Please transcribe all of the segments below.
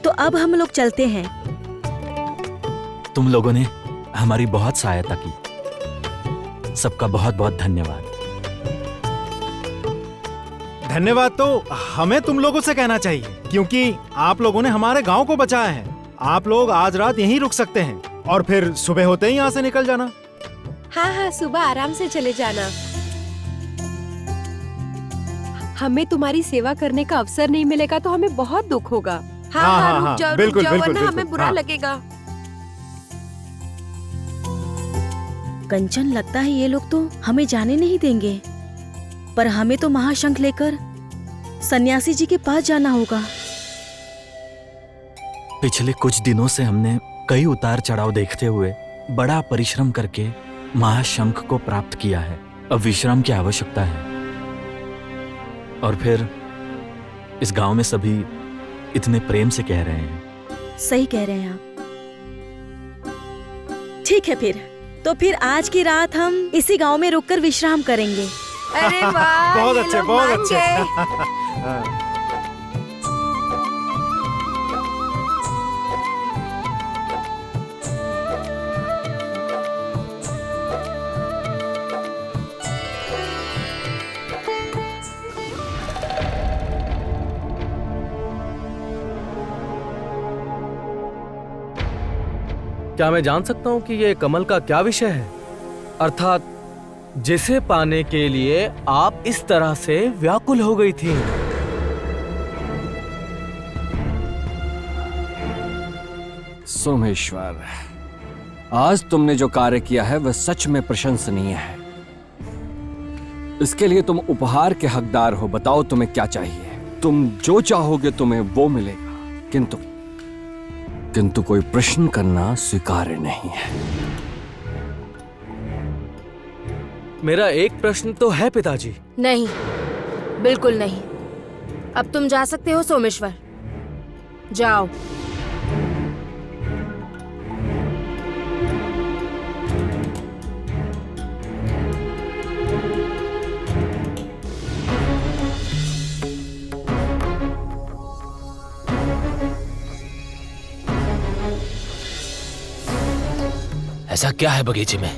तो अब हम लोग चलते हैं। तुम लोगों ने हमारी बहुत सहायता की, सबका बहुत बहुत धन्यवाद। धन्यवाद तो हमें तुम लोगों से कहना चाहिए, क्योंकि आप लोगों ने हमारे गांव को बचाया है। आप लोग आज रात यहीं रुक सकते हैं और फिर सुबह होते ही यहाँ से निकल जाना। हाँ हाँ, सुबह आराम से चले जाना। हमें तुम्हारी सेवा करने का अवसर नहीं मिलेगा तो हमें बहुत दुख होगा। हाँ हाँ, हाँ, हाँ, रुक हाँ, जाओ, बिल्कुल, रुक जाओ, बिल्कुल, वरना बिल्कुल, हमें बुरा हाँ। लगेगा। कंचन, लगता है ये लोग तो हमें जाने नहीं देंगे, पर हमें तो महाशंख लेकर सन्यासी जी के पास जाना होगा। पिछले कुछ दिनों से हमने कई उतार चढ़ाव देखते हुए बड़ा परिश्रम करके महाशंख को प्राप्त किया है। अब विश्राम की आवश्यकता है। और फिर इस गांव में सभी इतने प्रेम से कह रहे हैं। सही कह रहे हैं आप। ठीक है, फिर आज की रात हम इसी गांव में रुककर विश्राम करेंगे। अरे वाह, बहुत ये अच्छे, लोग बहुत मान अच्छे। गए। क्या मैं जान सकता हूं कि ये कमल का क्या विषय है, अर्थात जिसे पाने के लिए आप इस तरह से व्याकुल हो गई थी? सोमेश्वर, आज तुमने जो कार्य किया है वह सच में प्रशंसनीय है। इसके लिए तुम उपहार के हकदार हो। बताओ तुम्हें क्या चाहिए? तुम जो चाहोगे तुम्हें वो मिलेगा, किंतु कोई प्रश्न करना स्वीकार्य नहीं है। मेरा एक प्रश्न तो है पिताजी। नहीं, बिल्कुल नहीं। अब तुम जा सकते हो सोमेश्वर, जाओ। ऐसा क्या है बगीचे में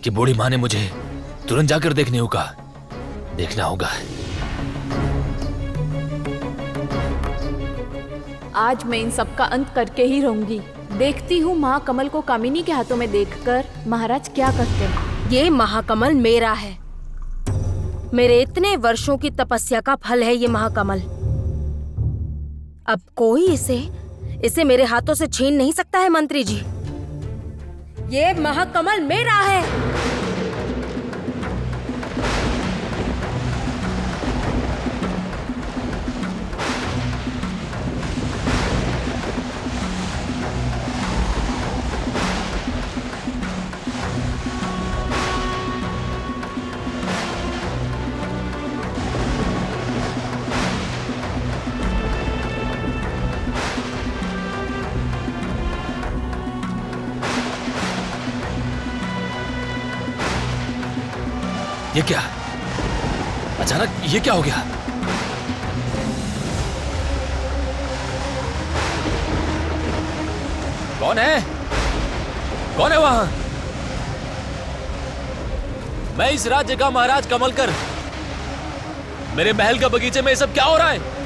कि बूढ़ी माँ ने मुझे तुरंत जाकर देखने को कहा? देखना होगा। आज मैं इन सब का अंत करके ही रहूंगी। देखती हूँ महाकमल को कामिनी के हाथों में देखकर महाराज क्या करते हैं। ये महाकमल मेरा है। मेरे इतने वर्षों की तपस्या का फल है ये महाकमल। अब कोई इसे मेरे हाथों से छीन नहीं सकता है मंत्री जी। ये महाकमल मेरा है। ये क्या? अचानक ये क्या हो गया? कौन है? कौन है वहां? मैं इस राज्य का महाराज कमलकर। मेरे महल का बगीचे में ये सब क्या हो रहा है?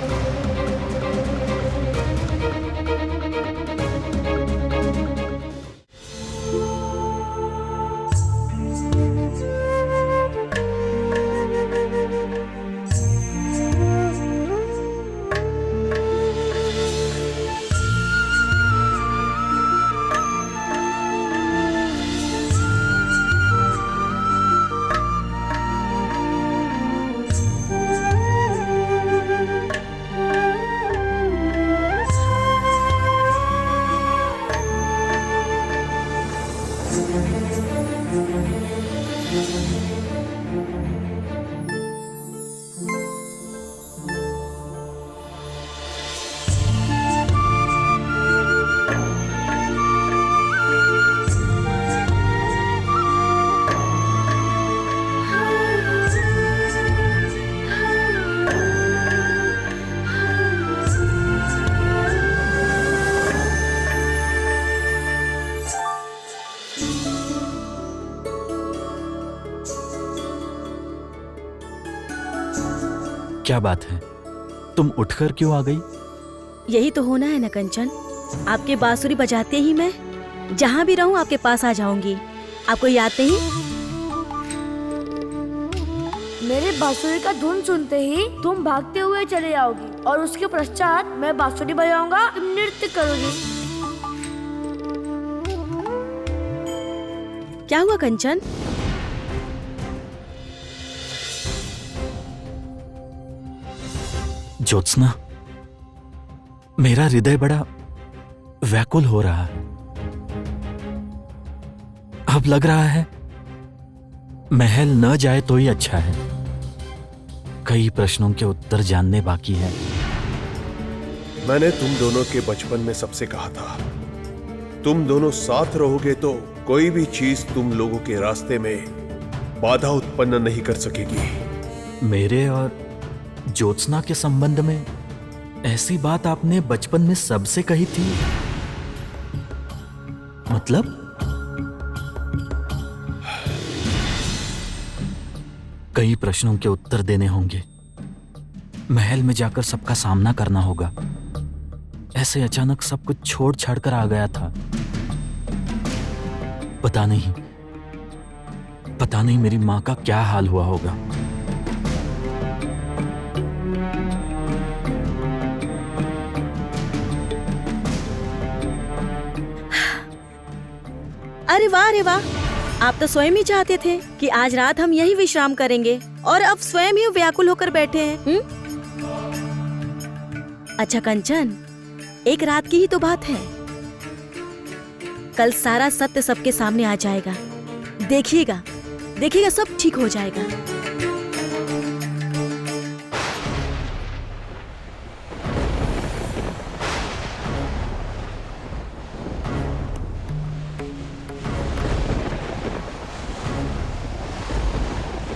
क्या बात है, तुम उठकर क्यों आ गई? यही तो होना है ना कंचन। आपके बांसुरी बजाते ही मैं जहाँ भी रहूं आपके पास आ जाऊंगी। आपको याद नहीं? मेरे बांसुरी का धुन सुनते ही तुम भागते हुए चले आओगी और उसके पश्चात मैं बांसुरी बजाऊंगा, तुम नृत्य करोगी। क्या हुआ कंचन? ज्योत्सना, मेरा हृदय बड़ा व्याकुल हो रहा है। अब लग रहा है महल न जाए तो ही अच्छा है। कई प्रश्नों के उत्तर जानने बाकी है। मैंने तुम दोनों के बचपन में सबसे कहा था, तुम दोनों साथ रहोगे तो कोई भी चीज तुम लोगों के रास्ते में बाधा उत्पन्न नहीं कर सकेगी। मेरे और ज्योत्सना के संबंध में ऐसी बात आपने बचपन में सबसे कही थी? मतलब कई प्रश्नों के उत्तर देने होंगे, महल में जाकर सबका सामना करना होगा। ऐसे अचानक सब कुछ छोड़ छाड़ कर आ गया था। पता नहीं मेरी मां का क्या हाल हुआ होगा। अरे वाह, अरे वाह, आप तो स्वयं ही चाहते थे कि आज रात हम यही विश्राम करेंगे और अब स्वयं ही व्याकुल होकर बैठे हैं। अच्छा कंचन, एक रात की ही तो बात है, कल सारा सत्य सबके सामने आ जाएगा। देखिएगा देखिएगा, सब ठीक हो जाएगा।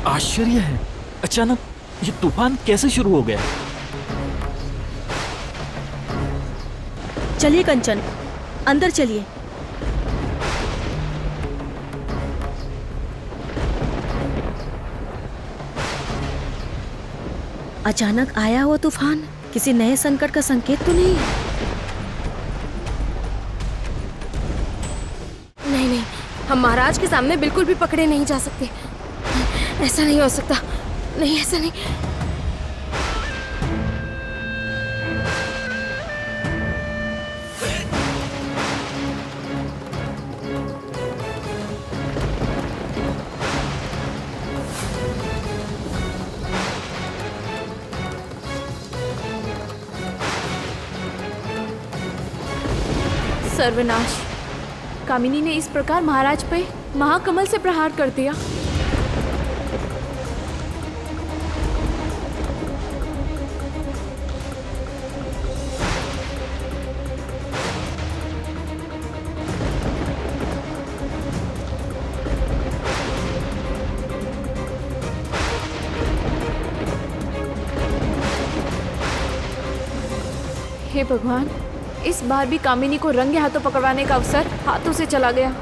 आश्चर्य है, अचानक ये तूफान कैसे शुरू हो गया? चलिए कंचन, अंदर चलिए। अचानक आया हुआ तूफान किसी नए संकट का संकेत तो नहीं है? नहीं नहीं, हम महाराज के सामने बिल्कुल भी पकड़े नहीं जा सकते। ऐसा नहीं हो सकता। नहीं, ऐसा नहीं। सर्वनाश, कामिनी ने इस प्रकार महाराज पे महाकमल से प्रहार कर दिया। हे भगवान, इस बार भी कामिनी को रंगे हाथों पकड़वाने का अवसर हाथों से चला गया।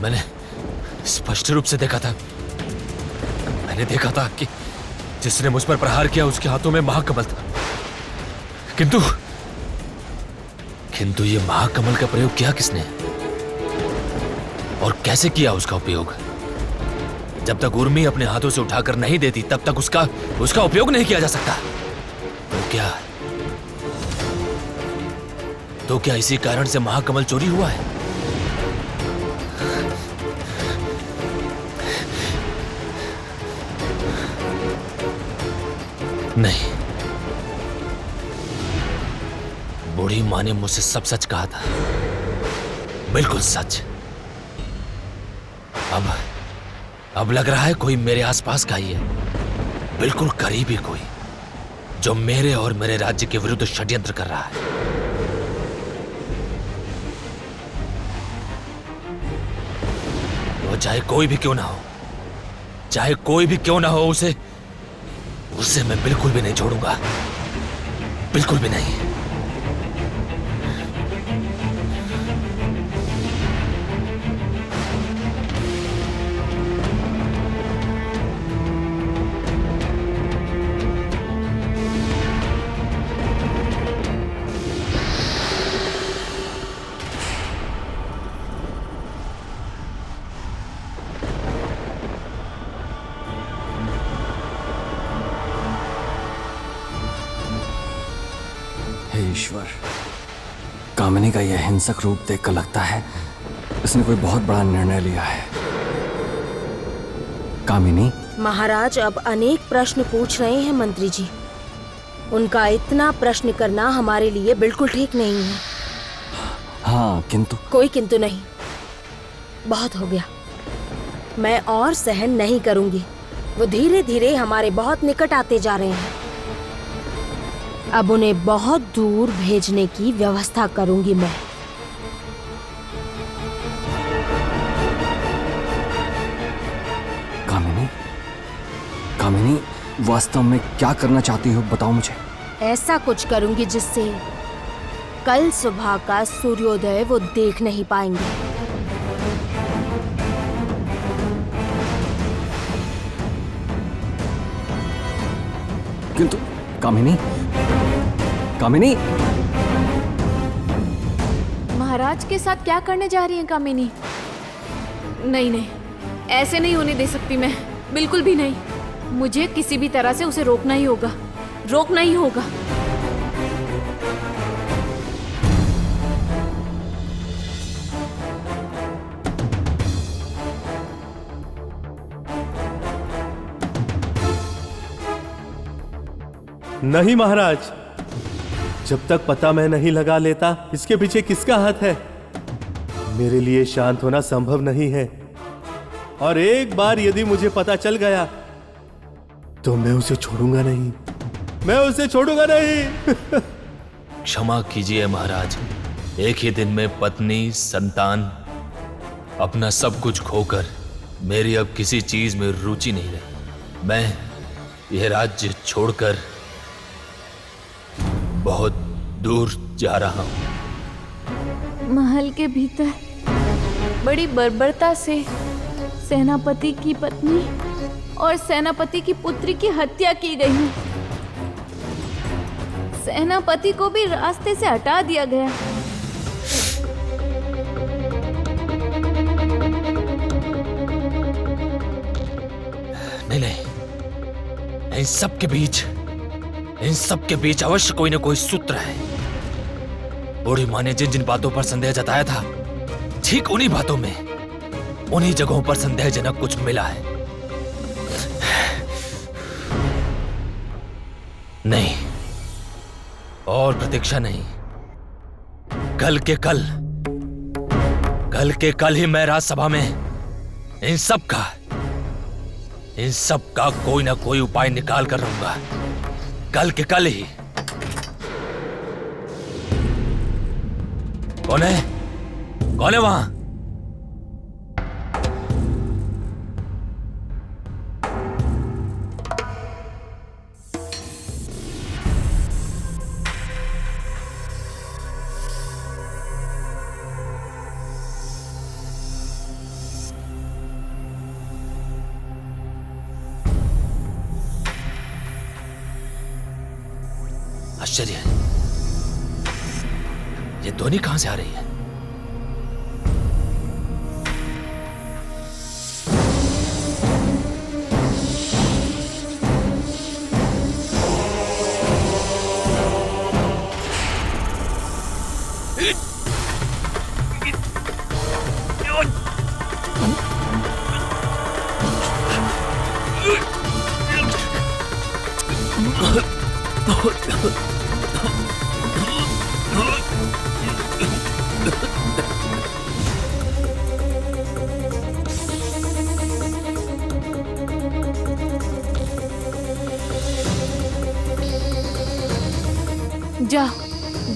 मैंने स्पष्ट रूप से देखा था। मैंने देखा था कि जिसने मुझ पर प्रहार किया उसके हाथों में महाकमल था। किंतु ये महाकमल का प्रयोग किया किसने और कैसे किया उसका उपयोग? जब तक उर्मी अपने हाथों से उठाकर नहीं देती तब तक उसका उपयोग नहीं किया जा सकता। तो क्या इसी कारण से महाकमल चोरी हुआ है? नहीं, बूढ़ी माँ ने मुझसे सब सच कहा था, बिल्कुल सच। अब लग रहा है कोई मेरे आसपास का ही है, बिल्कुल करीबी कोई, जो मेरे और मेरे राज्य के विरुद्ध षड्यंत्र कर रहा है। चाहे कोई भी क्यों ना हो, चाहे कोई भी क्यों ना हो, उसे मैं बिल्कुल भी नहीं छोड़ूंगा, बिल्कुल भी नहीं। हे ईश्वर, कामिनी का यह हिंसक रूप देखकर लगता है इसने कोई बहुत बड़ा निर्णय लिया है। कामिनी, महाराज अब अनेक प्रश्न पूछ रहे हैं मंत्री जी। उनका इतना प्रश्न करना हमारे लिए बिल्कुल ठीक नहीं है। हाँ, किंतु कोई किंतु नहीं, बहुत हो गया। मैं और सहन नहीं करूंगी। वो धीरे धीरे हमारे बहुत निकट आते जा रहे हैं। अब उन्हें बहुत दूर भेजने की व्यवस्था करूंगी मैं। कामिनी, कामिनी, वास्तव में क्या करना चाहती हो बताओ मुझे। ऐसा कुछ करूंगी जिससे कल सुबह का सूर्योदय वो देख नहीं पाएंगे। किंतु कामिनी, कामिनी, महाराज के साथ क्या करने जा रही हैं कामिनी? नहीं नहीं, ऐसे नहीं होने दे सकती मैं, बिल्कुल भी नहीं। मुझे किसी भी तरह से उसे रोकना ही होगा, रोकना ही होगा। नहीं महाराज, जब तक पता मैं नहीं लगा लेता इसके पीछे किसका हाथ है, मेरे लिए शांत होना संभव नहीं है। और एक बार यदि मुझे पता चल गया तो मैं उसे छोड़ूंगा नहीं, मैं उसे छोड़ूंगा नहीं। क्षमा कीजिए महाराज, एक ही दिन में पत्नी, संतान, अपना सब कुछ खोकर मेरी अब किसी चीज में रुचि नहीं रही। मैं यह राज्य छोड़कर बहुत दूर जा रहा हूं। महल के भीतर बड़ी बर्बरता से सेनापति की पत्नी और सेनापति की पुत्री की हत्या की गई है। सेनापति को भी रास्ते से हटा दिया गया। नहीं नहीं, इन सब के बीच अवश्य कोई न कोई सूत्र है। बूढ़ी माँ ने जिन जिन बातों पर संदेह जताया था, ठीक उन्हीं बातों में, उन्हीं जगहों पर संदेहजनक कुछ मिला है। नहीं, और प्रतीक्षा नहीं। कल के कल ही मैं राजसभा में इन सब का कोई ना कोई उपाय निकाल कर रहूंगा। कल के कल ही। कौन है वहां? आश्चर्य है, ये ध्वनि कहां से आ रही है?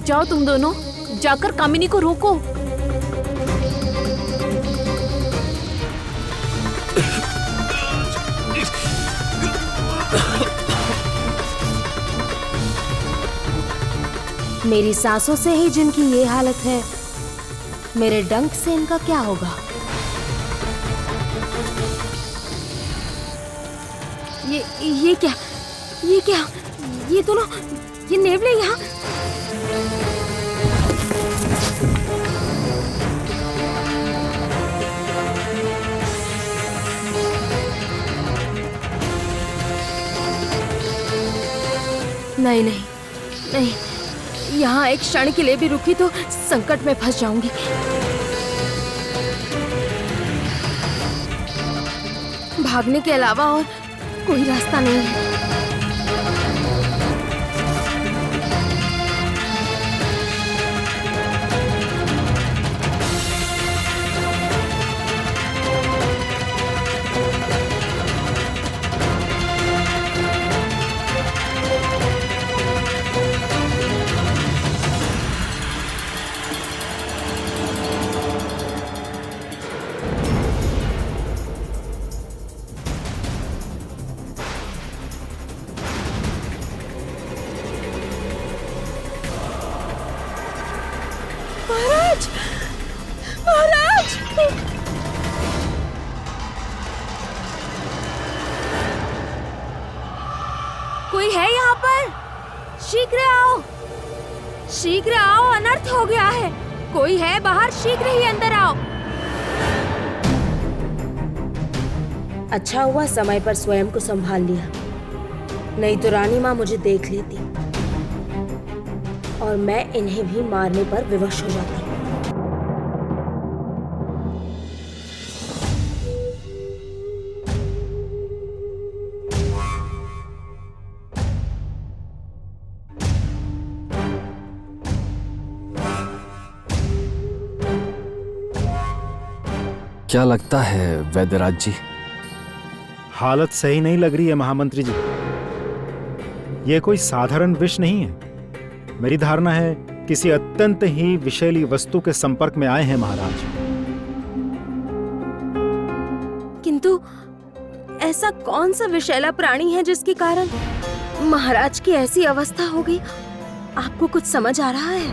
जाओ तुम दोनों, जाकर कामिनी को रोको। मेरी सांसों से ही जिनकी ये हालत है, मेरे डंक से इनका क्या होगा? ये क्या? ये दोनों, ये नेवले यहाँ? नहीं नहीं नहीं, यहाँ एक क्षण के लिए भी रुकी तो संकट में फंस जाऊंगी। भागने के अलावा और कोई रास्ता नहीं है। महाराज, महाराज! कोई है यहाँ पर? शीघ्र आओ, शीघ्र आओ, अनर्थ हो गया है। कोई है बाहर, शीघ्र ही अंदर आओ। अच्छा हुआ समय पर स्वयं को संभाल लिया, नहीं तो रानी माँ मुझे देख लेती और मैं इन्हें भी मारने पर विवश हो जाती। क्या लगता है वैद्यराज जी? हालत सही नहीं लग रही है महामंत्री जी। यह कोई साधारण विष नहीं है। मेरी धारणा है किसी अत्यंत ही विषैली वस्तु के संपर्क में आए हैं महाराज। किंतु ऐसा कौन सा विषैला प्राणी है जिसके कारण महाराज की ऐसी अवस्था हो गई? आपको कुछ समझ आ रहा है?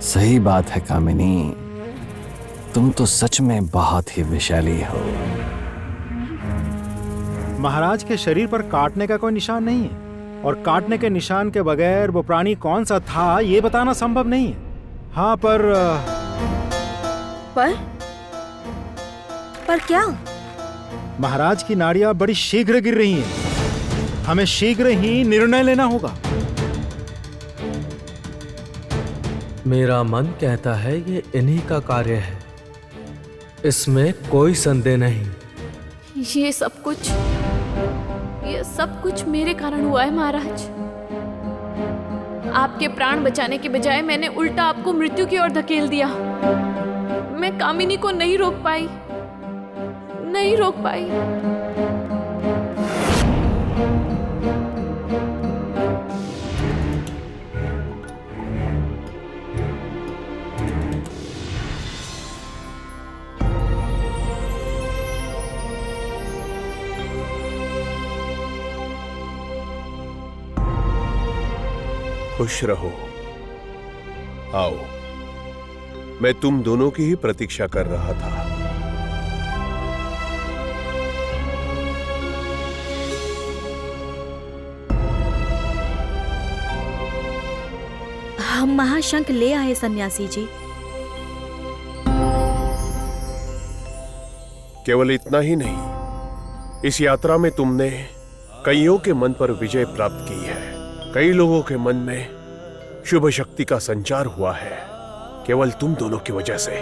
सही बात है कामिनी, तुम तो सच में बहुत ही विषैली हो। महाराज के शरीर पर काटने का कोई निशान नहीं है, और काटने के निशान के बगैर वो प्राणी कौन सा था ये बताना संभव नहीं है। हाँ, पर क्या? महाराज की नाड़ियां बड़ी शीघ्र गिर रही हैं। हमें शीघ्र ही निर्णय लेना होगा। मेरा मन कहता है ये इन्हीं का कार्य है, इसमें कोई संदेह नहीं। ये सब कुछ मेरे कारण हुआ है महाराज। आपके प्राण बचाने के बजाय मैंने उल्टा आपको मृत्यु की ओर धकेल दिया। मैं कामिनी को नहीं रोक पाई। खुश रहो। आओ, मैं तुम दोनों की ही प्रतीक्षा कर रहा था। हम महाशंख ले आए सन्यासी जी। केवल इतना ही नहीं, इस यात्रा में तुमने कईयों के मन पर विजय प्राप्त की है। कई लोगों के मन में शुभ शक्ति का संचार हुआ है, केवल तुम दोनों की वजह से।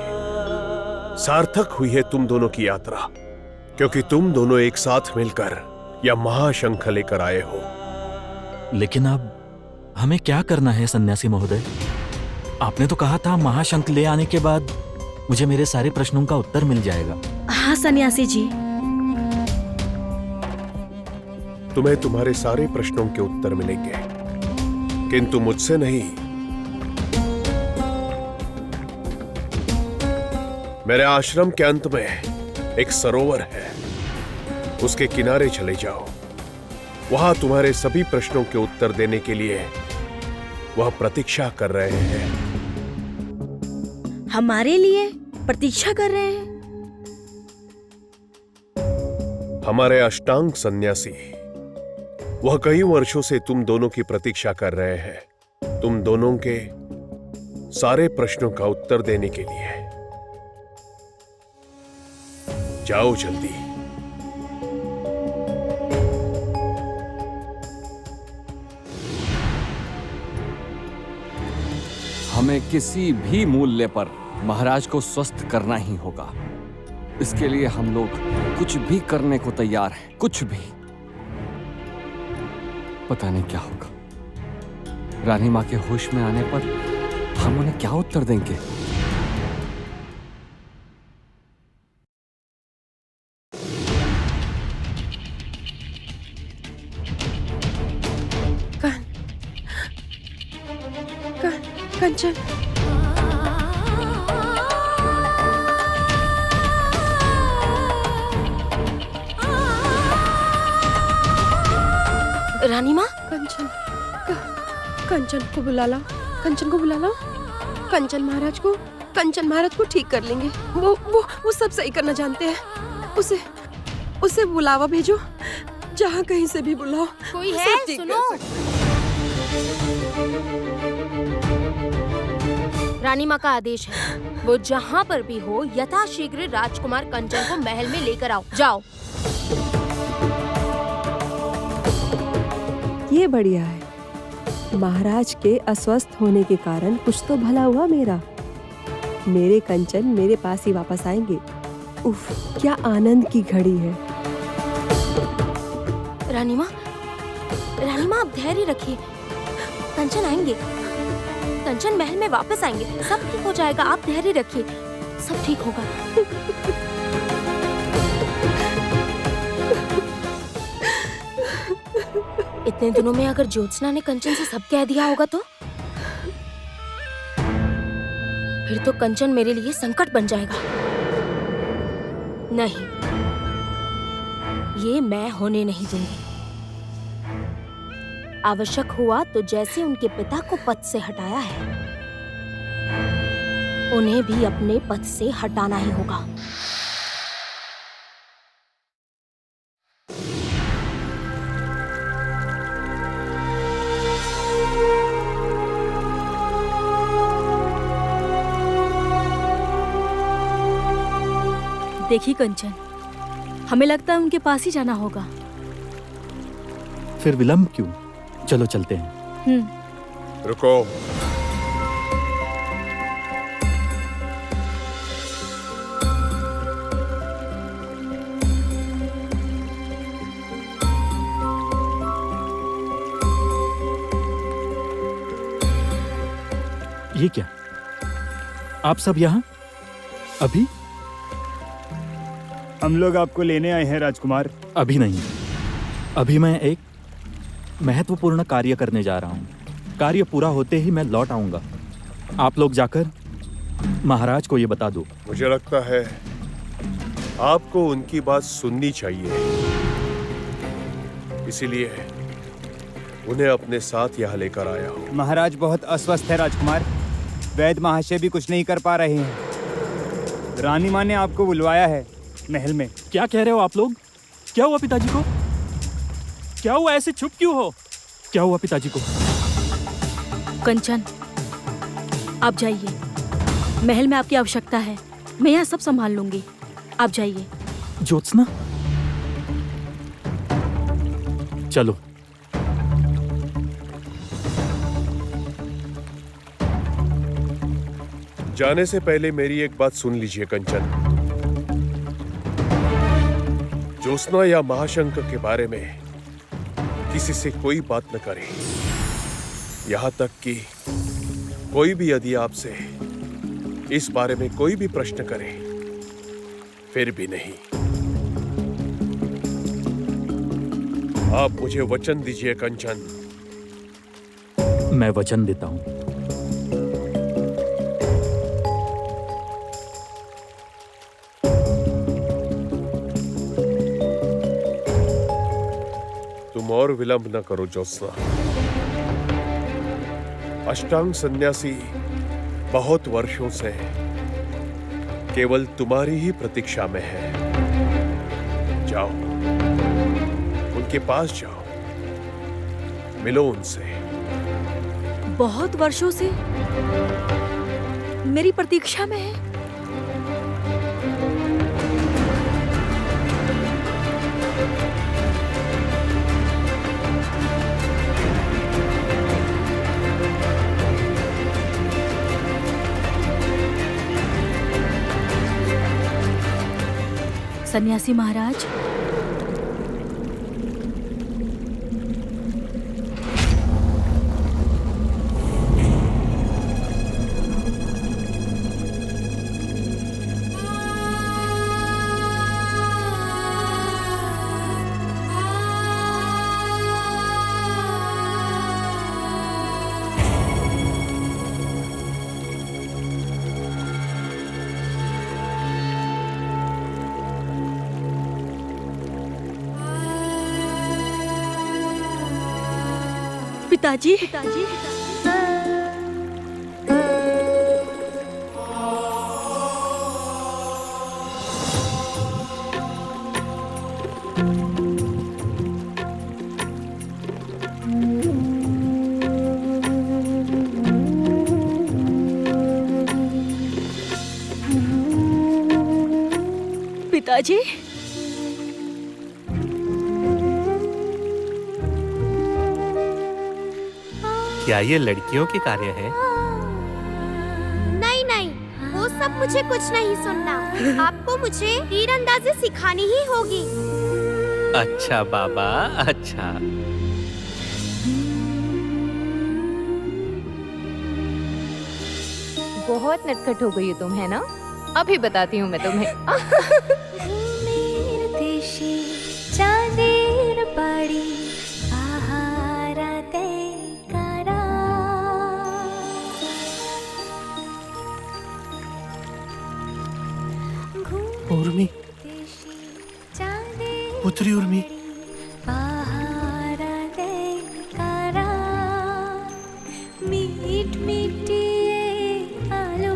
सार्थक हुई है तुम दोनों की यात्रा, क्योंकि तुम दोनों एक साथ मिलकर यह महाशंख लेकर आए हो। लेकिन अब हमें क्या करना है सन्यासी महोदय? आपने तो कहा था महाशंख ले आने के बाद मुझे मेरे सारे प्रश्नों का उत्तर मिल जाएगा। हाँ सन्यासी जी। तुम्हें तुम्हारे सारे प्रश्नों के उत्तर मिलेंगे, किंतु मुझसे नहीं। मेरे आश्रम के अंत में एक सरोवर है, उसके किनारे चले जाओ। वहां तुम्हारे सभी प्रश्नों के उत्तर देने के लिए वह प्रतीक्षा कर रहे हैं। हमारे लिए प्रतीक्षा कर रहे हैं? हमारे अष्टांग सन्यासी, वह कई वर्षों से तुम दोनों की प्रतीक्षा कर रहे हैं, तुम दोनों के सारे प्रश्नों का उत्तर देने के लिए। जाओ जल्दी। हमें किसी भी मूल्य पर महाराज को स्वस्थ करना ही होगा। इसके लिए हम लोग कुछ भी करने को तैयार हैं, कुछ भी। पता नहीं क्या होगा। रानी मां के होश में आने पर हम उन्हें क्या उत्तर देंगे? कंचन, रानी माँ, कंचन को बुला लाओ, कंचन को बुला लाओ। कंचन महाराज को ठीक कर लेंगे। वो सब सही करना जानते हैं। उसे बुलावा भेजो, जहाँ कहीं से भी बुलाओ। कोई वो है? सब ठीक सुनो। कर सकते। रानी माँ का आदेश है, वो जहाँ पर भी हो यथाशीघ्र राजकुमार कंचन को महल में लेकर आओ। जाओ। ये बढ़िया है। महाराज के अस्वस्थ होने के कारण कुछ तो भला हुआ मेरा। मेरे कंचन मेरे पास ही वापस आएंगे। उफ, क्या आनंद की घड़ी है। रानी माँ, आप धैर्य रखिए। कंचन आएंगे, कंचन महल में वापस आएंगे। सब ठीक हो जाएगा, आप धैर्य रखिए, सब ठीक होगा। इतने दिनों में अगर ज्योत्सना ने कंचन से सब कह दिया होगा तो फिर तो कंचन मेरे लिए संकट बन जाएगा। नहीं, ये मैं होने नहीं दूंगी। आवश्यक हुआ तो जैसे उनके पिता को पद से हटाया है, उन्हें भी अपने पद से हटाना ही होगा। देखिए कंचन, हमें लगता है उनके पास ही जाना होगा। फिर विलंब क्यों? चलो चलते हैं। रुको। ये क्या? आप सब यहाँ अभी? हम लोग आपको लेने आए हैं राजकुमार। अभी नहीं, अभी मैं एक महत्वपूर्ण कार्य करने जा रहा हूँ। कार्य पूरा होते ही मैं लौट आऊंगा। आप लोग जाकर महाराज को ये बता दो। मुझे लगता है आपको उनकी बात सुननी चाहिए, इसीलिए उन्हें अपने साथ यहाँ लेकर आया हूँ। महाराज बहुत अस्वस्थ है राजकुमार। वैद्य महाशय भी कुछ नहीं कर पा रहे हैं। रानी माँ ने आपको बुलवाया है महल में। क्या कह रहे हो आप लोग? क्या हुआ पिताजी को? क्या हुआ? ऐसे चुप क्यों हो? क्या हुआ पिताजी को? कंचन, आप जाइए, महल में आपकी आवश्यकता है। मैं यहाँ सब संभाल लूंगी, आप जाइए। ज्योत्सना, चलो। जाने से पहले मेरी एक बात सुन लीजिए कंचन। ज्योत्सना या महाशंकर के बारे में किसी से कोई बात न करें, यहां तक कि कोई भी यदि आपसे इस बारे में कोई भी प्रश्न करे, फिर भी नहीं। आप मुझे वचन दीजिए कंचन। मैं वचन देता हूं। तुम और विलंब न करो ज्योत्सना। अष्टांग सन्यासी बहुत वर्षों से केवल तुम्हारी ही प्रतीक्षा में है। जाओ, उनके पास जाओ, मिलो उनसे। बहुत वर्षों से मेरी प्रतीक्षा में है। सन्यासी महाराज, पिताजी, पिताजी, क्या ये लड़कियों के कार्य है? नहीं नहीं, वो सब मुझे कुछ नहीं सुनना। आपको मुझे तीरंदाजी सिखानी ही होगी। अच्छा बाबा, अच्छा। बहुत नटखट हो गई हो तुम, है ना? अभी बताती हूँ मैं तुम्हें। उर्मी, पुत्री उर्मी, मीट मीटी आलो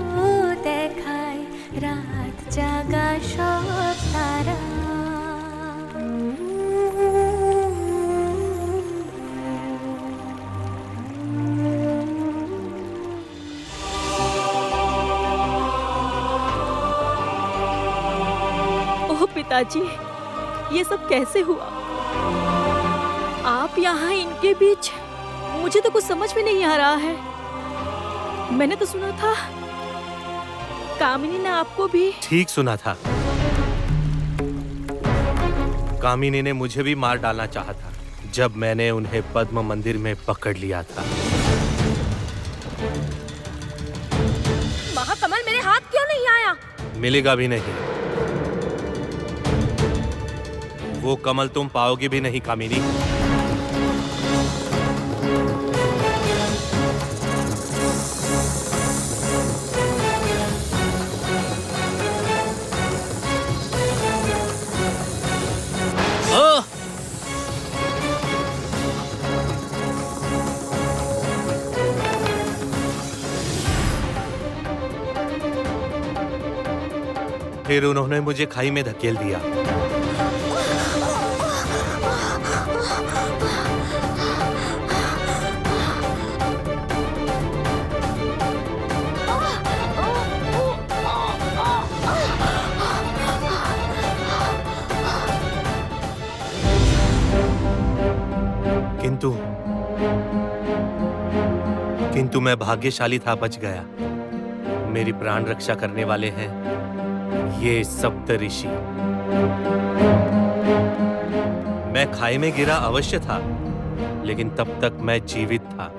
देखाय रात जागा सब तारा। पिताजी, ये सब कैसे हुआ? आप यहाँ इनके बीच? मुझे तो कुछ समझ में नहीं आ रहा है। मैंने तो सुना था कामिनी ने आपको भी। ठीक सुना था। कामिनी ने मुझे भी मार डालना चाहा था जब मैंने उन्हें पद्म मंदिर में पकड़ लिया था। महाकमल मेरे हाथ क्यों नहीं आया? मिलेगा भी नहीं। वो कमल तुम पाओगे भी नहीं कामिनी। फिर उन्होंने मुझे खाई में धकेल दिया। किंतु मैं भाग्यशाली था, बच गया। मेरी प्राण रक्षा करने वाले हैं ये सप्त ऋषि। मैं खाई में गिरा अवश्य था, लेकिन तब तक मैं जीवित था।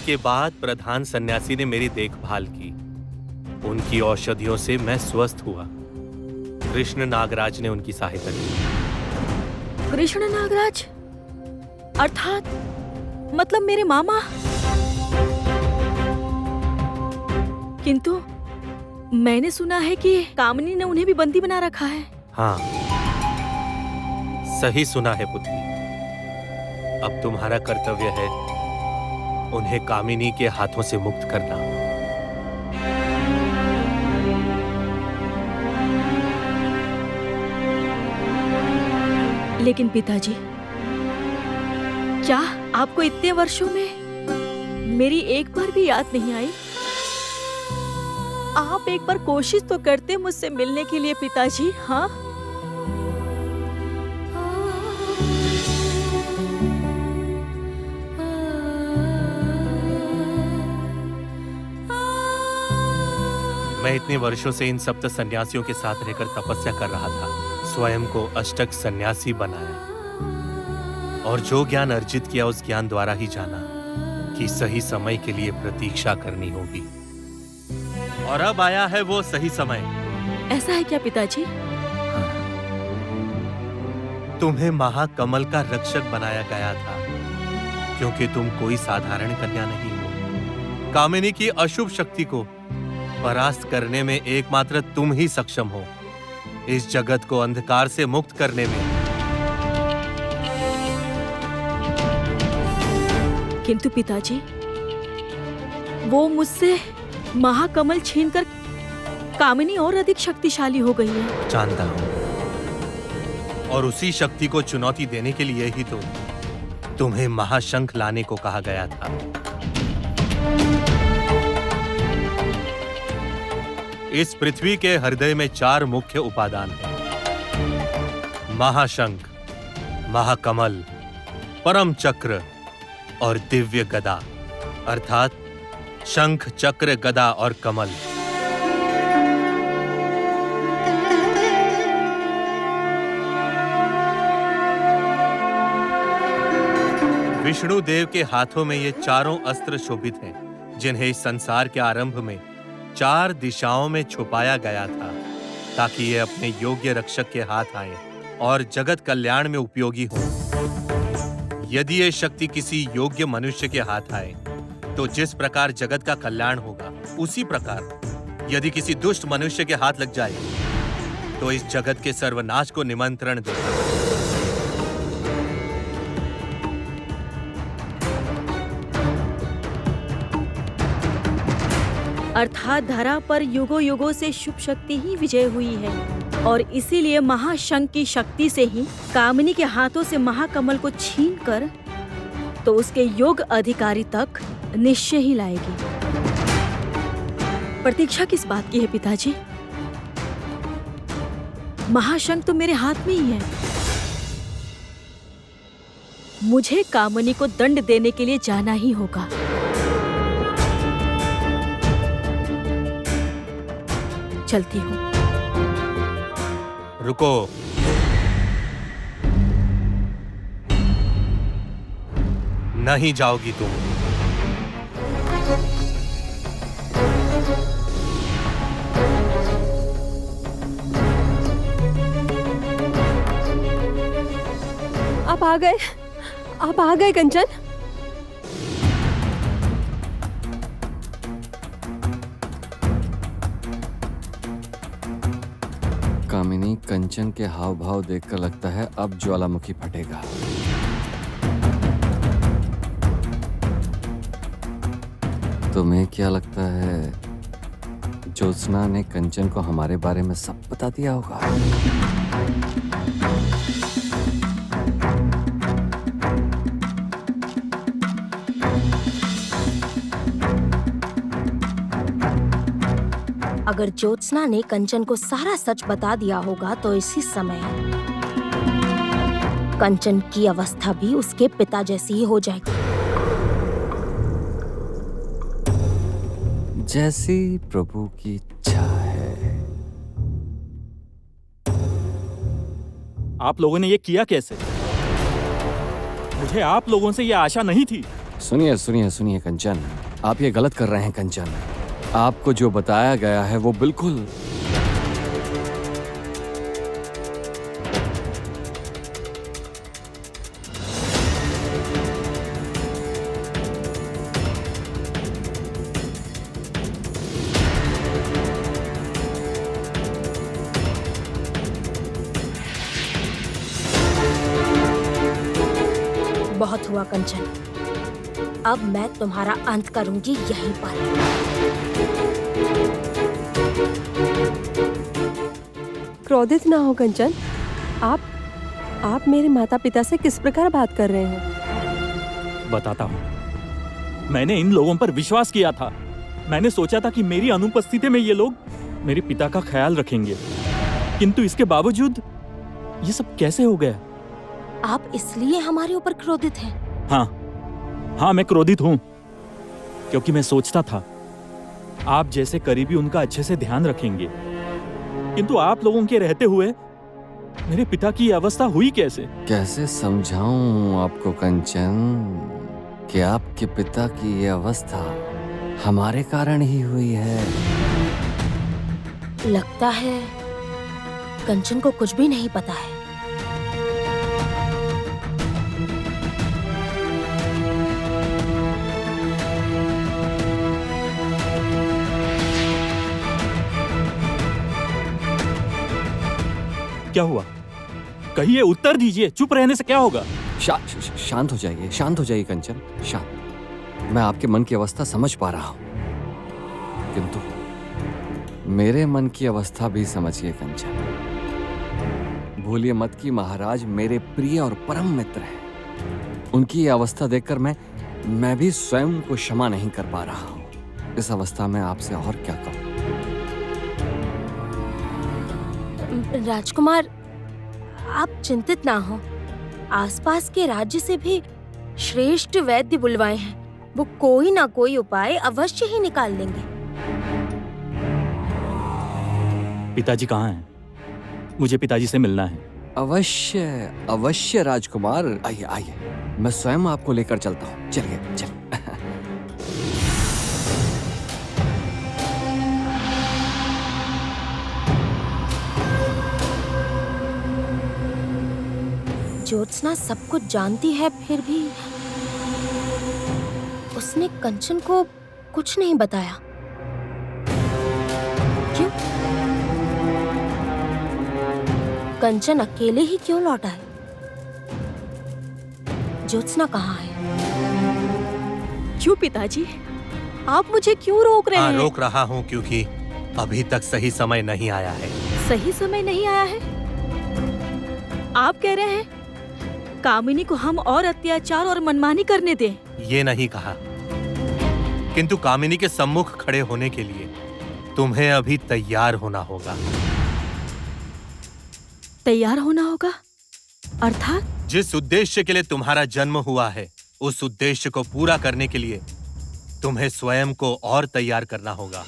इसके बाद प्रधान सन्यासी ने मेरी देखभाल की। उनकी औषधियों से मैं स्वस्थ हुआ। कृष्ण नागराज ने उनकी सहायता की। कृष्ण नागराज अर्थात मतलब मेरे मामा। किंतु मैंने सुना है कि कामिनी ने उन्हें भी बंदी बना रखा है। हाँ, सही सुना है पुत्री। अब तुम्हारा कर्तव्य है उन्हें कामिनी के हाथों से मुक्त करना। लेकिन पिताजी, क्या आपको इतने वर्षों में मेरी एक बार भी याद नहीं आई? आप एक बार कोशिश तो करते मुझसे मिलने के लिए पिताजी। हाँ, मैं इतने वर्षों से इन सप्त सन्यासियों के साथ रहकर तपस्या कर रहा था, स्वयं को अष्टक सन्यासी बनाया और जो ज्ञान अर्जित किया उस ज्ञान द्वारा ही जाना कि सही समय के लिए प्रतीक्षा करनी होगी। और अब आया है वो सही समय। ऐसा है क्या पिताजी? तुम्हें महाकमल का रक्षक बनाया गया था क्योंकि तुम कोई साधारण कन्या नहीं हो। कामिनी की अशुभ शक्ति को परास्त करने में एकमात्र तुम ही सक्षम हो, इस जगत को अंधकार से मुक्त करने में। किंतु पिताजी, वो मुझसे महाकमल छीनकर कामिनी और अधिक शक्तिशाली हो गई है। जानता हूं, और उसी शक्ति को चुनौती देने के लिए ही तो तुम्हें महाशंख लाने को कहा गया था। इस पृथ्वी के हृदय में 4 मुख्य उपादान हैं: महाशंख, महाकमल, परम चक्र और दिव्य गदा, अर्थात शंख, चक्र, गदा और कमल। विष्णु देव के हाथों में ये चारों अस्त्र शोभित हैं, जिन्हें इस संसार के आरंभ में 4 दिशाओं में छुपाया गया था ताकि ये अपने योग्य रक्षक के हाथ आए और जगत कल्याण में उपयोगी हो। यदि ये शक्ति किसी योग्य मनुष्य के हाथ आए तो जिस प्रकार जगत का कल्याण होगा, उसी प्रकार यदि किसी दुष्ट मनुष्य के हाथ लग जाए तो इस जगत के सर्वनाश को निमंत्रण देगा। अर्थात धरा पर युगों युगों से शुभ शक्ति ही विजय हुई है और इसीलिए महाशंख की शक्ति से ही कामिनी के हाथों से महाकमल को छीनकर तो उसके योग्य अधिकारी तक निश्चय ही लाएगी। प्रतीक्षा किस बात की है पिताजी? महाशंख तो मेरे हाथ में ही है। मुझे कामिनी को दंड देने के लिए जाना ही होगा। चलती हूँ। रुको। नहीं जाओगी तुम। आप आ गए, आप आ गए कंचन। कामिनी, कंचन के हाव भाव देखकर लगता है अब ज्वालामुखी फटेगा। तुम्हें क्या लगता है ज्योत्सना ने कंचन को हमारे बारे में सब बता दिया होगा? अगर ज्योत्सना ने कंचन को सारा सच बता दिया होगा तो इसी समय कंचन की अवस्था भी उसके पिता जैसी ही हो जाएगी। जैसी प्रभु की इच्छा है। आप लोगों ने ये किया कैसे? मुझे आप लोगों से ये आशा नहीं थी। सुनिए सुनिए सुनिए कंचन, आप ये गलत कर रहे हैं कंचन। आपको जो बताया गया है वो बिल्कुल बहुत हुआ कंचन, अब मैं तुम्हारा अंत करूंगी यहीं पर। क्रोधित ना हो कंचन। आप मेरे माता पिता से किस प्रकार बात कर रहे हैं? बताता हूँ। मैंने इन लोगों पर विश्वास किया था। मैंने सोचा था कि मेरी अनुपस्थिति में ये लोग मेरे पिता का ख्याल रखेंगे, किंतु इसके बावजूद ये सब कैसे हो गया? आप इसलिए हमारे ऊपर क्रोधित हैं? हाँ, मैं क्रोधित हूं, क्योंकि मैं सोचता था आप जैसे करीबी उनका अच्छे से ध्यान रखेंगे, किंतु आप लोगों के रहते हुए मेरे पिता की अवस्था हुई कैसे? कैसे समझाऊं आपको कंचन कि आपके पिता की ये अवस्था हमारे कारण ही हुई है। लगता है कंचन को कुछ भी नहीं पता है। क्या हुआ? कहिए, उत्तर दीजिए। चुप रहने से क्या होगा? शांत हो जाइए, शांत हो जाइए कंचन, शांत। मैं आपके मन की अवस्था समझ पा रहा हूं, किंतु मेरे मन की अवस्था भी समझिए कंचन। भूलिए मत कि महाराज मेरे प्रिय और परम मित्र हैं। उनकी ये अवस्था देखकर मैं भी स्वयं को क्षमा नहीं कर पा रहा हूं। इस अवस्था में आपसे और क्या कहूं? राजकुमार, आप चिंतित ना हो। आसपास के राज्य से भी श्रेष्ठ वैद्य बुलवाए हैं। वो कोई ना कोई उपाय अवश्य ही निकाल लेंगे। पिताजी कहाँ हैं? मुझे पिताजी से मिलना है। अवश्य अवश्य राजकुमार, आइए आइए, मैं स्वयं आपको लेकर चलता हूँ। चलिए चलिए। ज्योत्सना सब कुछ जानती है, फिर भी उसने कंचन को कुछ नहीं बताया। क्यों? कंचन अकेले ही क्यों लौटा है? ज्योत्सना कहाँ है? क्यों पिताजी, आप मुझे क्यों रोक रहे हैं? रोक रहा हूँ क्योंकि अभी तक सही समय नहीं आया है। सही समय नहीं आया है? आप कह रहे हैं कामिनी को हम और अत्याचार और मनमानी करने दें? ये नहीं कहा, किंतु कामिनी के सम्मुख खड़े होने के लिए तुम्हें अभी तैयार होना होगा। तैयार होना होगा? अर्थात? जिस उद्देश्य के लिए तुम्हारा जन्म हुआ है, उस उद्देश्य को पूरा करने के लिए तुम्हें स्वयं को और तैयार करना होगा।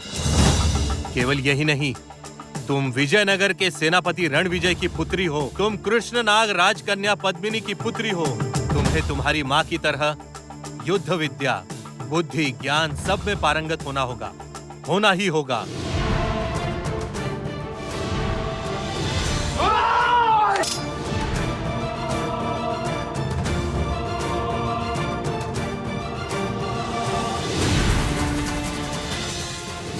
केवल यही नहीं, तुम विजयनगर के सेनापति रणविजय की पुत्री हो। तुम कृष्णनाग राजकन्या पद्मिनी की पुत्री हो। तुम्हें तुम्हारी माँ की तरह युद्ध विद्या, बुद्धि, ज्ञान सब में पारंगत होना होगा, होना ही होगा।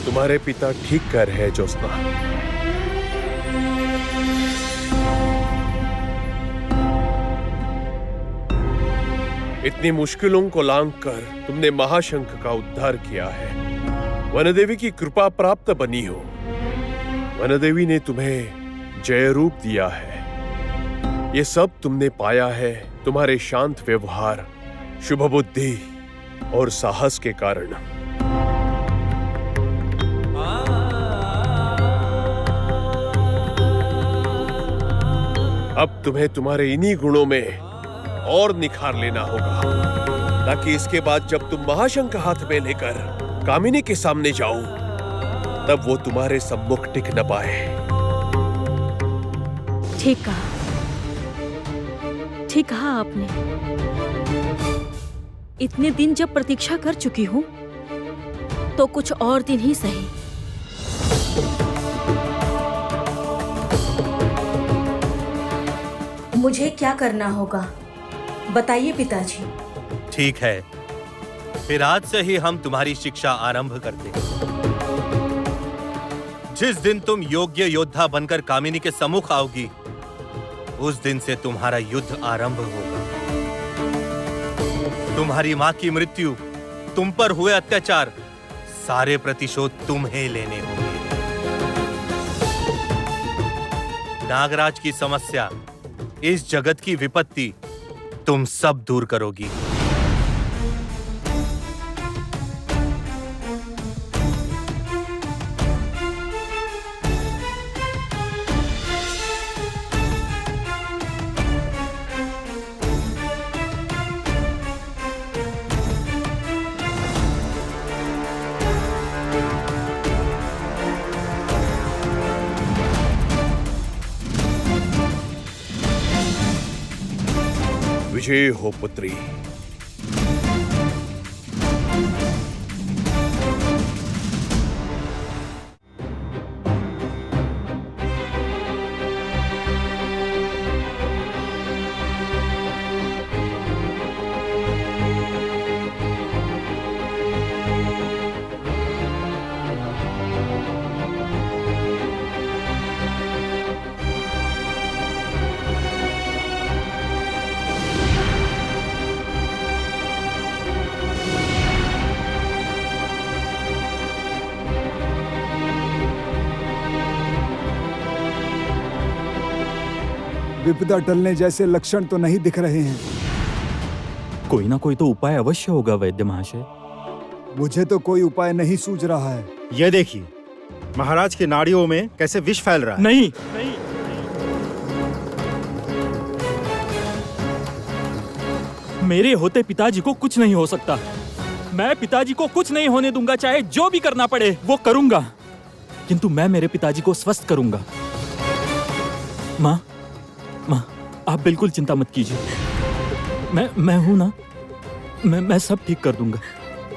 तुम्हारे पिता ठीक कह रहे हैं ज्योत्सना। इतनी मुश्किलों को लांघकर तुमने महाशंख का उद्धार किया है। वनदेवी की कृपा प्राप्त बनी हो। वनदेवी ने तुम्हें जय रूप दिया है। ये सब तुमने पाया है तुम्हारे शांत व्यवहार, शुभ बुद्धि और साहस के कारण। अब तुम्हें तुम्हारे इन्हीं गुणों में और निखार लेना होगा, ताकि इसके बाद जब तुम महाशंख हाथ में लेकर कामिनी के सामने जाओ, तब वो तुम्हारे सम्मुख टिक न पाए। ठीक कहा, ठीक कहा आपने। इतने दिन जब प्रतीक्षा कर चुकी हूँ, तो कुछ और दिन ही सही। मुझे क्या करना होगा बताइए पिताजी। ठीक है, फिर आज से ही हम तुम्हारी शिक्षा आरंभ करते हैं। जिस दिन तुम योग्य योद्धा बनकर कामिनी के सम्मुख आओगी, उस दिन से तुम्हारा युद्ध आरंभ होगा। तुम्हारी मां की मृत्यु, तुम पर हुए अत्याचार, सारे प्रतिशोध तुम्हें लेने होंगे। नागराज की समस्या, इस जगत की विपत्ति तुम सब दूर करोगी। विजय हो पुत्री। विपदा टलने जैसे लक्षण तो नहीं दिख रहे हैं। कोई ना कोई तो उपाय अवश्य होगा वैद्य महाशय। मुझे तो कोई उपाय नहीं सूझ रहा है। ये देखिए महाराज की नाड़ियों में कैसे विष फैल रहा है। नहीं, मेरे होते पिताजी को कुछ नहीं हो सकता। मैं पिताजी को कुछ नहीं होने दूंगा, चाहे जो भी करना पड़े वो करूंगा, किंतु मैं मेरे पिताजी को स्वस्थ करूंगा। माँ, आप बिल्कुल चिंता मत कीजिए। मैं हूं ना, मैं सब ठीक कर दूंगा,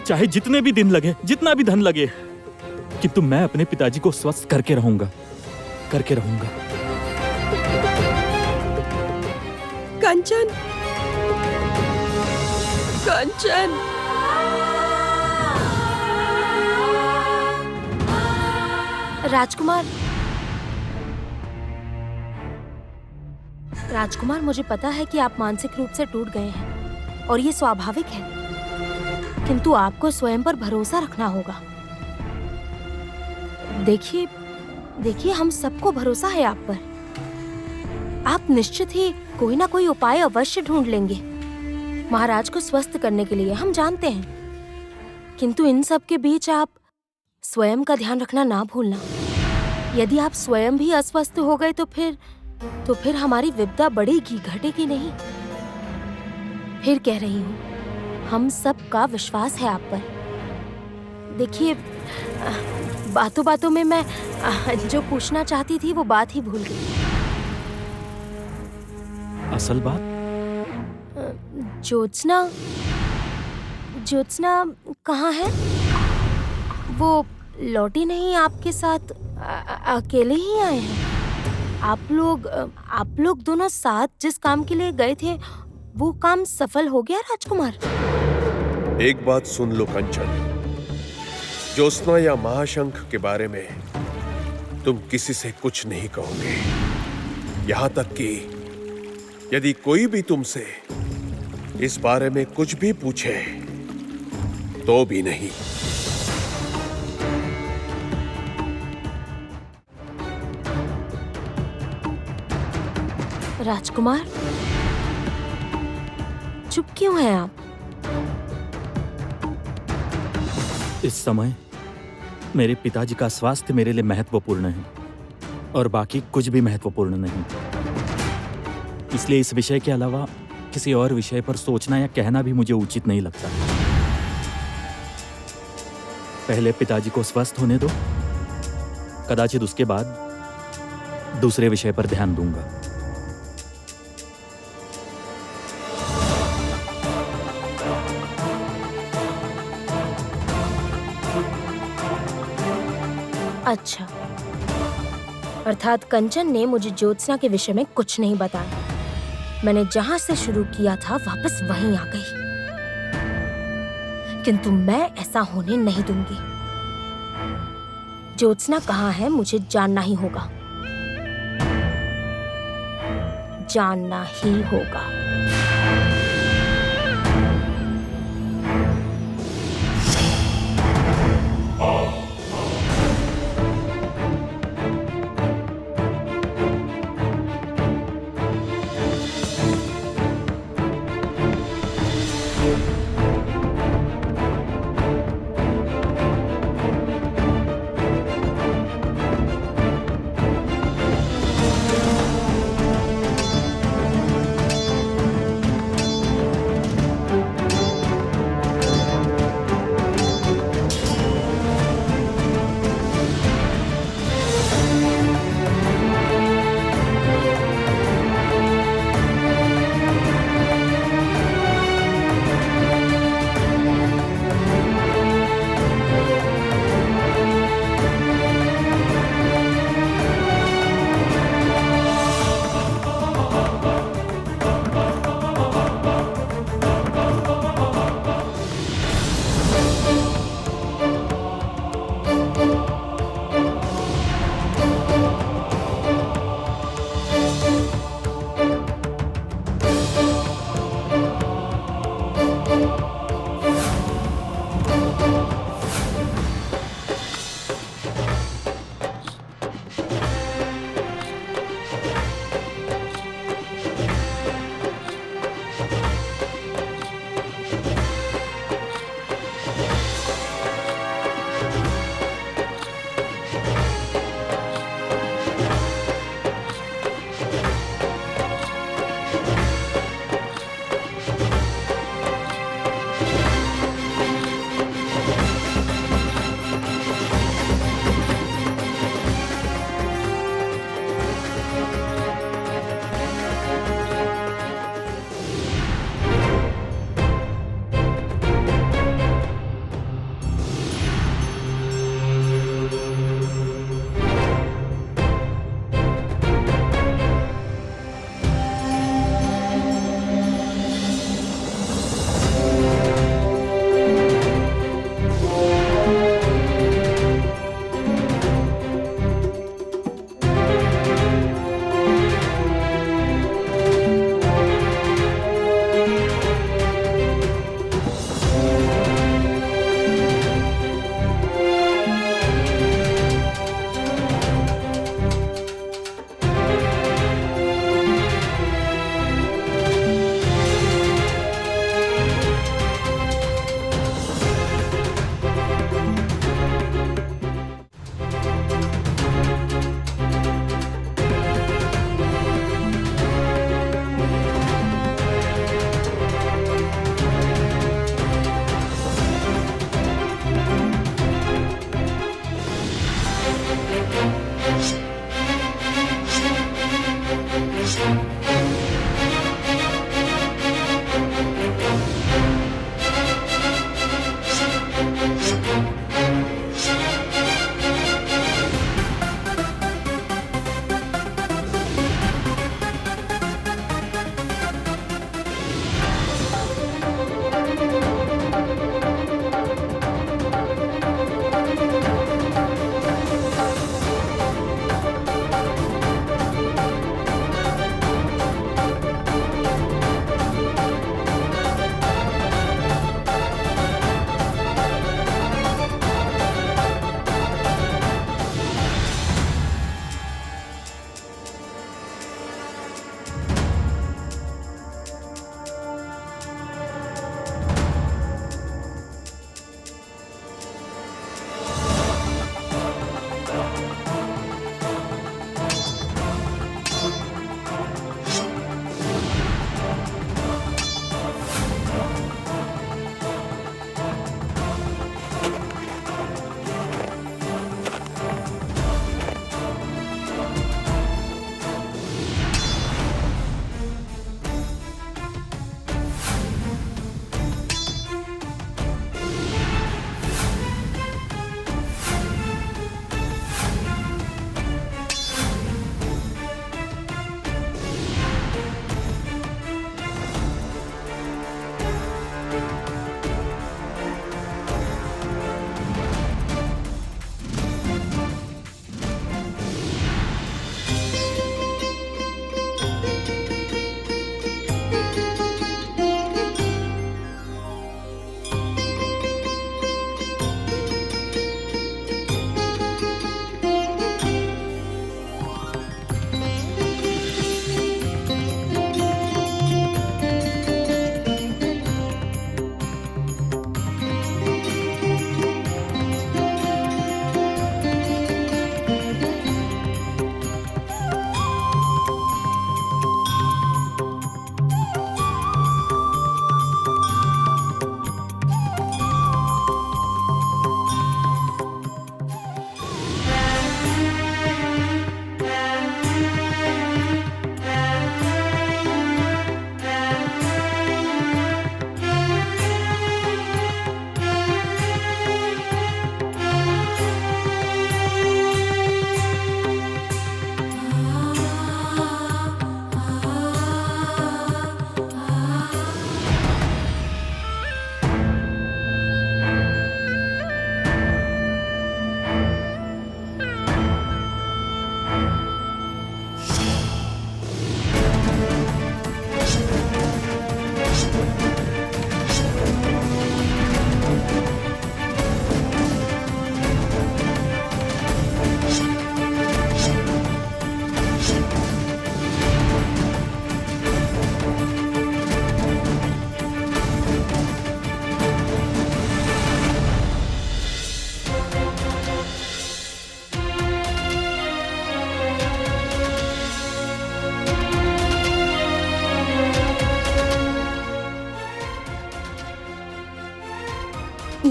चाहे जितने भी दिन लगे, जितना भी धन लगे, किंतु मैं अपने पिताजी को स्वस्थ करके रहूंगा। कंचन, कंचन, राजकुमार, मुझे पता है कि आप मानसिक रूप से टूट गए हैं और ये स्वाभाविक है, किंतु आपको स्वयं पर भरोसा रखना होगा। देखिए हम सबको भरोसा है आप पर। आप निश्चित ही कोई ना कोई उपाय अवश्य ढूंढ लेंगे महाराज को स्वस्थ करने के लिए, हम जानते हैं। किंतु इन सब के बीच आप स्वयं का ध्यान रखना ना भूलना। यदि आप स्वयं भी अस्वस्थ हो गए तो फिर हमारी विपदा बढ़ेगी, घटेगी नहीं। फिर कह रही हूँ, हम सब का विश्वास है आप पर। देखिए, बातों बातों में मैं जो पूछना चाहती थी वो बात ही भूल गई। असल बात? ज्योत्सना कहाँ है? वो लौटी नहीं, आपके साथ अकेले ही आए हैं। आप लोग दोनों साथ जिस काम के लिए गए थे वो काम सफल हो गया राजकुमार? एक बात सुन लो कंचन, ज्योत्सना या महाशंख के बारे में तुम किसी से कुछ नहीं कहोगे, यहां तक कि यदि कोई भी तुमसे इस बारे में कुछ भी पूछे तो भी नहीं। राजकुमार, चुप क्यों हैं आप? इस समय मेरे पिताजी का स्वास्थ्य मेरे लिए महत्वपूर्ण है और बाकी कुछ भी महत्वपूर्ण नहीं। इसलिए इस विषय के अलावा किसी और विषय पर सोचना या कहना भी मुझे उचित नहीं लगता। पहले पिताजी को स्वस्थ होने दो, कदाचित उसके बाद दूसरे विषय पर ध्यान दूंगा। अच्छा, अर्थात कंचन ने मुझे ज्योत्सना के विषय में कुछ नहीं बताया। मैंने जहां से शुरू किया था वापस वहीं आ गई। किंतु मैं ऐसा होने नहीं दूंगी। ज्योत्सना कहाँ है मुझे जानना ही होगा, जानना ही होगा।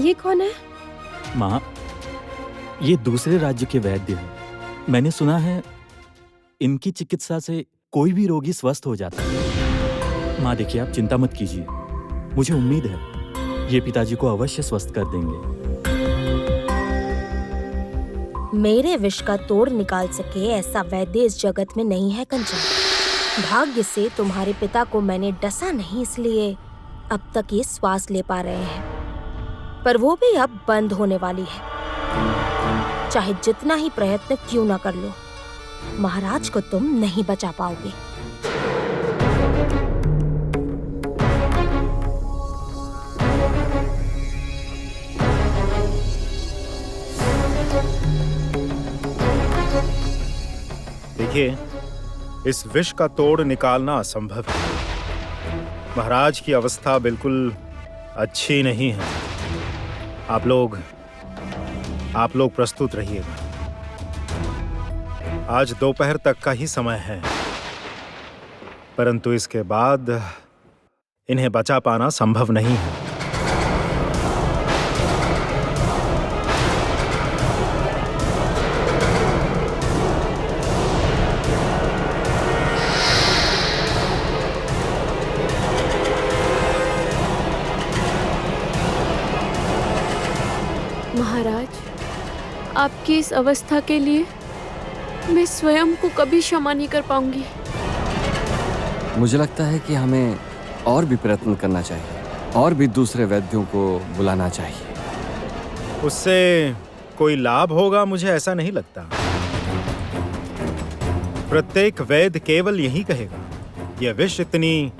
ये कौन है? माँ, ये दूसरे राज्य के वैद्य हैं। मैंने सुना है इनकी चिकित्सा से कोई भी रोगी स्वस्थ हो जाता है। माँ देखिए, आप चिंता मत कीजिए, मुझे उम्मीद है ये पिताजी को अवश्य स्वस्थ कर देंगे। मेरे विष का तोड़ निकाल सके ऐसा वैद्य इस जगत में नहीं है कंचन। भाग्य से तुम्हारे पिता को मैंने डसा नहीं, इसलिए अब तक ये श्वास ले पा रहे हैं, पर वो भी अब बंद होने वाली है। चाहे जितना ही प्रयत्न क्यों ना कर लो, महाराज को तुम नहीं बचा पाओगे। देखिए, इस विष का तोड़ निकालना असंभव है। महाराज की अवस्था बिल्कुल अच्छी नहीं है। आप लोग प्रस्तुत रहिएगा। आज दोपहर तक का ही समय है, परंतु इसके बाद इन्हें बचा पाना संभव नहीं है। महाराज, आपकी इस अवस्था के लिए मैं स्वयं को कभी क्षमा नहीं कर पाऊंगी। मुझे लगता है कि हमें और भी प्रयत्न करना चाहिए, और भी दूसरे वैद्यों को बुलाना चाहिए। उससे कोई लाभ होगा, मुझे ऐसा नहीं लगता। प्रत्येक वैद्य केवल यही कहेगा, यह विष इतनी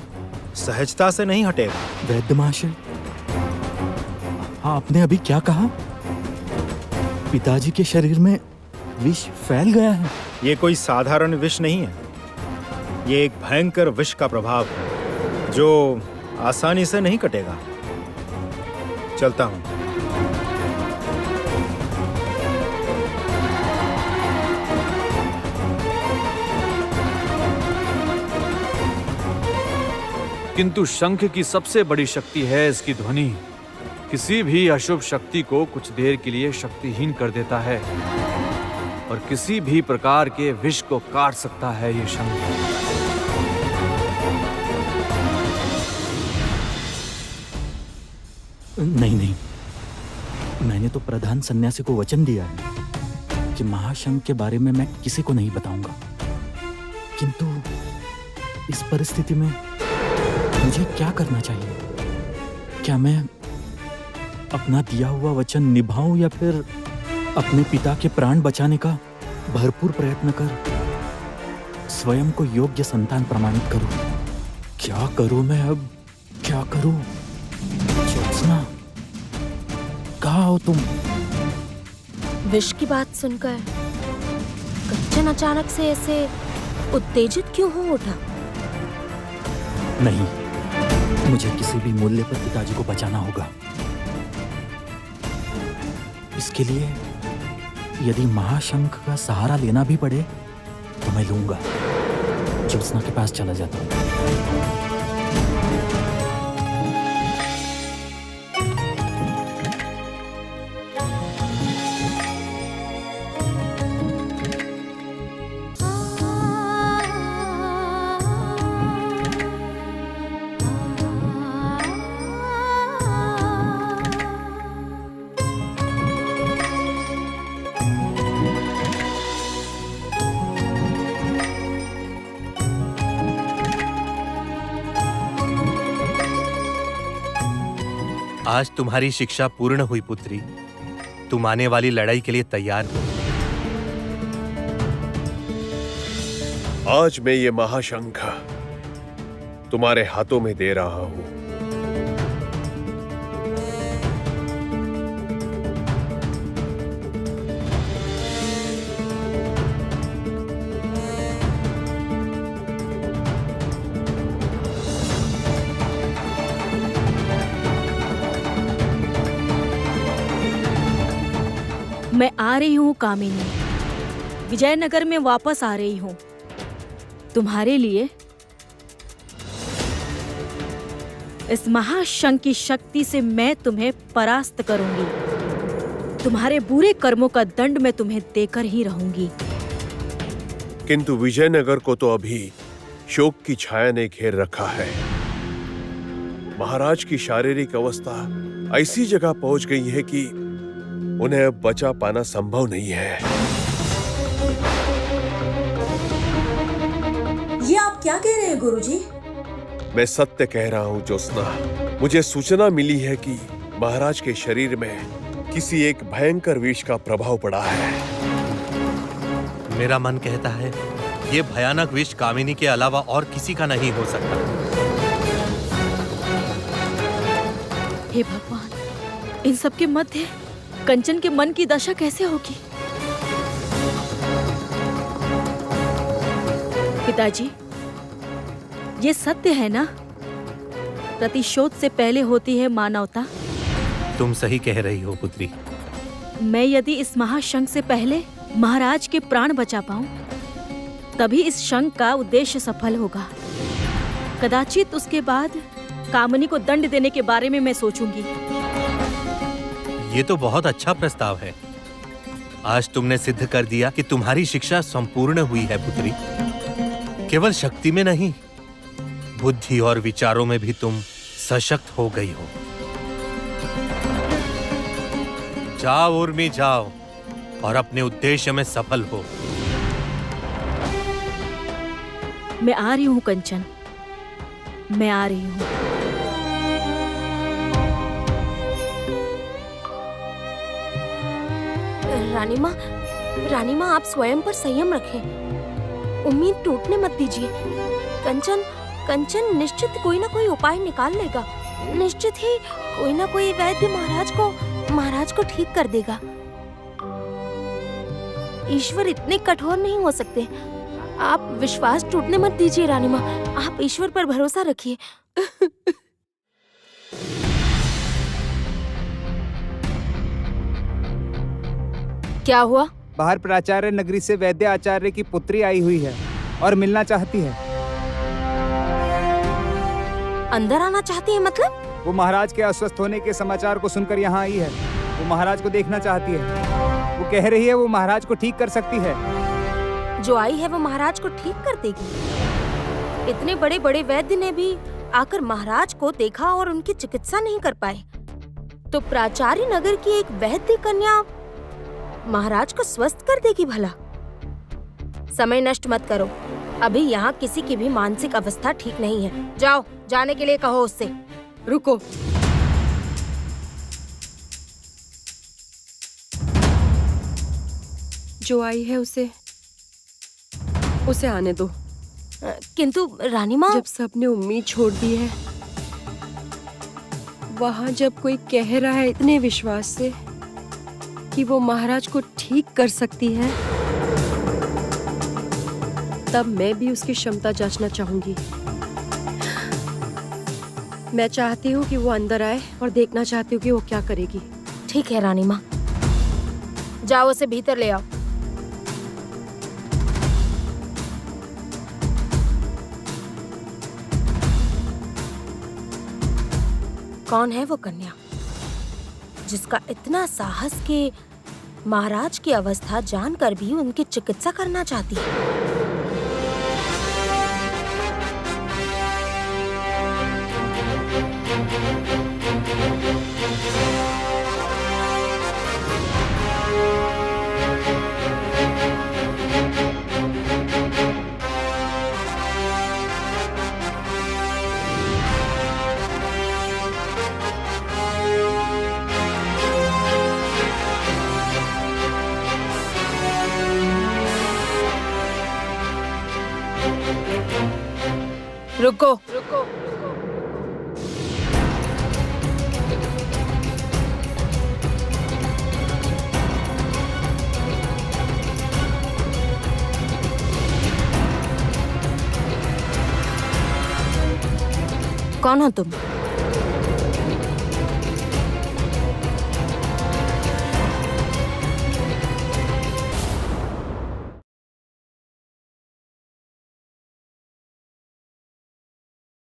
सहजता से नहीं हटेगा। वैद्य महाशय, आपने अभी क्या कहा? पिताजी के शरीर में विष फैल गया है? ये कोई साधारण विष नहीं है। ये एक भयंकर विष का प्रभाव है जो आसानी से नहीं कटेगा। चलता हूं। किंतु शंख की सबसे बड़ी शक्ति है इसकी ध्वनि। किसी भी अशुभ शक्ति को कुछ देर के लिए शक्तिहीन कर देता है और किसी भी प्रकार के विष को काट सकता है ये शंख। नहीं, मैंने तो प्रधान सन्यासी को वचन दिया है कि महाशंख के बारे में मैं किसी को नहीं बताऊंगा। किंतु इस परिस्थिति में मुझे क्या करना चाहिए? क्या मैं अपना दिया हुआ वचन निभाऊं या फिर अपने पिता के प्राण बचाने का भरपूर प्रयत्न कर स्वयं को योग्य संतान प्रमाणित करूं? क्या करूं मैं अब? क्या करूं? ज्योत्सना, कहाँ हो तुम? विष की बात सुनकर कंचन अचानक से ऐसे उत्तेजित क्यों हो उठा? नहीं, मुझे किसी भी मूल्य पर पिताजी को बचाना होगा। इसके लिए यदि महाशंख का सहारा लेना भी पड़े तो मैं लूंगा। ज्योत्सना के पास चला जाता हूँ। आज तुम्हारी शिक्षा पूर्ण हुई पुत्री। तुम आने वाली लड़ाई के लिए तैयार हो। आज मैं ये महाशंख तुम्हारे हाथों में दे रहा हूं। मैं आ रही हूँ कामिनी, विजयनगर में वापस आ रही हूँ तुम्हारे लिए इस महाशंख की शक्ति से मैं तुम्हें परास्त करूंगी। तुम्हारे बुरे कर्मों का दंड मैं तुम्हें देकर ही रहूंगी। किंतु विजयनगर को तो अभी शोक की छाया ने घेर रखा है। महाराज की शारीरिक अवस्था ऐसी जगह पहुंच गई है कि उन्हें अब बचा पाना संभव नहीं है। ये आप क्या कह रहे हैं गुरुजी? मैं सत्य कह रहा हूं ज्योत्सना। मुझे सूचना मिली है कि महाराज के शरीर में किसी एक भयंकर विष का प्रभाव पड़ा है। मेरा मन कहता है ये भयानक विष कामिनी के अलावा और किसी का नहीं हो सकता। हे भगवान, इन सब के मध्य कंचन के मन की दशा कैसे होगी? पिताजी, ये सत्य है ना? प्रतिशोध से पहले होती है मानवता। तुम सही कह रही हो पुत्री। मैं यदि इस महाशंख से पहले महाराज के प्राण बचा पाऊं, तभी इस शंख का उद्देश्य सफल होगा। कदाचित उसके बाद कामिनी को दंड देने के बारे में मैं सोचूंगी। ये तो बहुत अच्छा प्रस्ताव है। आज तुमने सिद्ध कर दिया कि तुम्हारी शिक्षा संपूर्ण हुई है पुत्री। केवल शक्ति में नहीं, बुद्धि और विचारों में भी तुम सशक्त हो गई हो। जाओ उर्मी, जाओ और अपने उद्देश्य में सफल हो। मैं आ रही हूँ कंचन, मैं आ रही हूँ। रानी माँ, आप स्वयं पर संयम रखें। उम्मीद टूटने मत दीजिए। कंचन निश्चित कोई ना कोई उपाय निकाल लेगा। निश्चित ही कोई ना कोई वैद्य महाराज को ठीक कर देगा। ईश्वर इतने कठोर नहीं हो सकते। आप विश्वास टूटने मत दीजिए रानी माँ, आप ईश्वर पर भरोसा रखिए। क्या हुआ? बाहर प्राचार्य नगरी से वैद्य आचार्य की पुत्री आई हुई है और मिलना चाहती है। अंदर आना चाहती है मतलब? वो महाराज के अस्वस्थ होने के समाचार को सुनकर यहाँ आई है। वो महाराज को देखना चाहती है। वो कह रही है वो महाराज को ठीक कर सकती है। जो आई है वो महाराज को ठीक कर देगी? इतने बड़े बड़े वैद्य ने भी आकर महाराज को देखा और उनकी चिकित्सा नहीं कर पाए, तो प्राचार्य नगर की एक वैद्य कन्या महाराज को स्वस्थ कर देगी भला? समय नष्ट मत करो। अभी यहाँ किसी की भी मानसिक अवस्था ठीक नहीं है। जाओ, जाने के लिए कहो उससे। रुको, जो आई है उसे आने दो। किंतु रानी माँ, जब सबने उम्मीद छोड़ दी है, वहाँ जब कोई कह रहा है इतने विश्वास से कि वो महाराज को ठीक कर सकती है, तब मैं भी उसकी क्षमता जांचना चाहूंगी। मैं चाहती हूँ कि वो अंदर आए और देखना चाहती हूँ कि वो क्या करेगी। ठीक है रानी माँ, जाओ उसे भीतर ले आओ। कौन है वो कन्या जिसका इतना साहस कि महाराज की अवस्था जानकर भी उनकी चिकित्सा करना चाहती है? रुको, कौन हो तुम?